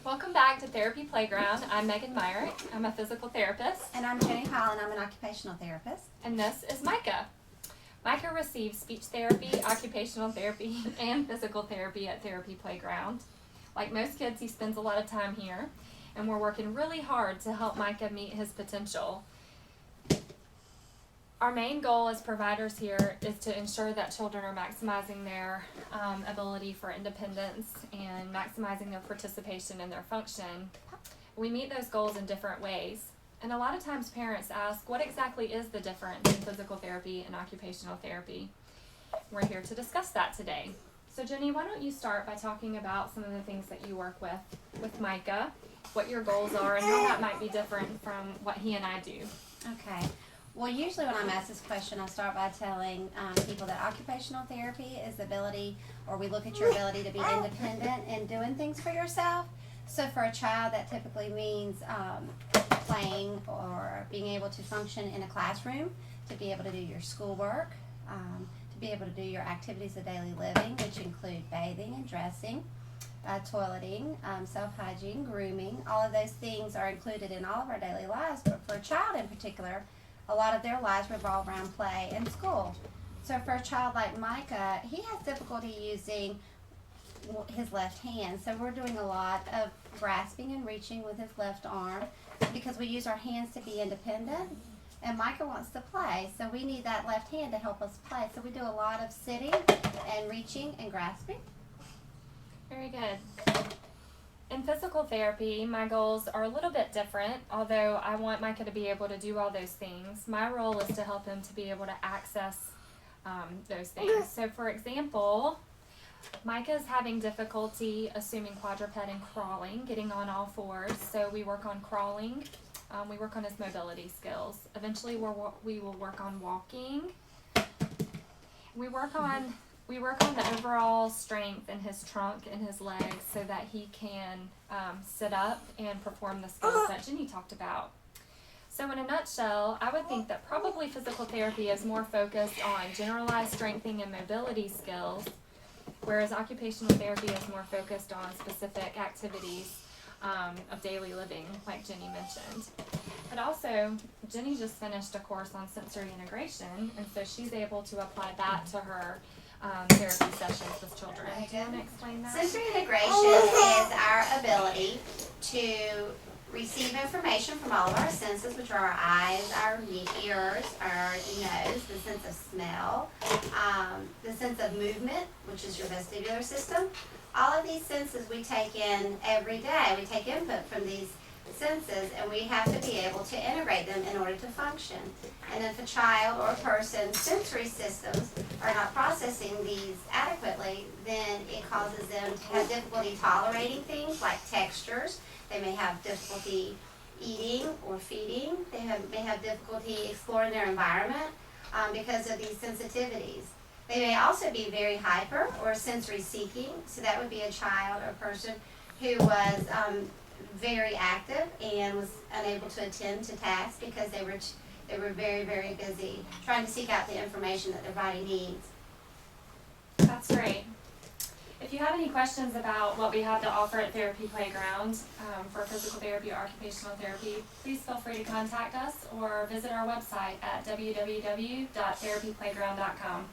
Welcome back to Therapy Playground. I'm Megan Myrick. I'm a physical therapist. And I'm Jenny Hall, and I'm an occupational therapist. And this is Micah. Micah receives speech therapy, occupational therapy, and physical therapy at Therapy Playground. Like most kids, he spends a lot of time here, and we're working really hard to help Micah meet his potential. Our main goal as providers here is to ensure that children are maximizing their ability for independence and maximizing their participation in their function. We meet those goals in different ways. And a lot of times parents ask, what exactly is the difference in physical therapy and occupational therapy? We're here to discuss that today. So Jenny, why don't you start by talking about some of the things that you work with Micah, what your goals are, and how that might be different from what he and I do. Okay. Well, usually when I'm asked this question, I start by telling people that occupational therapy is the ability, or we look at your ability to be independent and doing things for yourself. So for a child, that typically means playing or being able to function in a classroom, to be able to do your schoolwork, to be able to do your activities of daily living, which include bathing and dressing, toileting, self-hygiene, grooming. All of those things are included in all of our daily lives, but for a child in particular, a lot of their lives revolve around play and school. So for a child like Micah, he has difficulty using his left hand. So we're doing a lot of grasping and reaching with his left arm because we use our hands to be independent. And Micah wants to play, so we need that left hand to help us play. So we do a lot of sitting and reaching and grasping. Very good. In physical therapy, my goals are a little bit different, although I want Micah to be able to do all those things. My role is to help him to be able to access those things. So for example, Micah's having difficulty assuming quadruped and crawling, getting on all fours. So we work on crawling, we work on his mobility skills. Eventually we will work on walking. We work on the overall strength in his trunk and his legs so that he can sit up and perform the skills that Jenny talked about. So in a nutshell, I would think that probably physical therapy is more focused on generalized strengthening and mobility skills, whereas occupational therapy is more focused on specific activities of daily living, like Jenny mentioned. But also, Jenny just finished a course on sensory integration, and so she's able to apply that to her therapy sessions with children. Do you want to explain that? Sensory integration is our ability to receive information from all of our senses, which are our eyes, our ears, our nose, the sense of smell, the sense of movement, which is your vestibular system. All of these senses we take in every day. We take input from these senses, and we have to be able to integrate them in order to function. And if a child or a person's sensory systems are not processing these adequately, then it causes them to have difficulty tolerating things like textures. They may have difficulty eating or feeding. They may have difficulty exploring their environment because of these sensitivities. They may also be very hyper or sensory seeking. So that would be a child or person who was very active and was unable to attend to tasks because they were very, very busy trying to seek out the information that their body needs. That's great. If you have any questions about what we have to offer at Therapy Playground for physical therapy or occupational therapy, please feel free to contact us or visit our website at www.therapyplayground.com.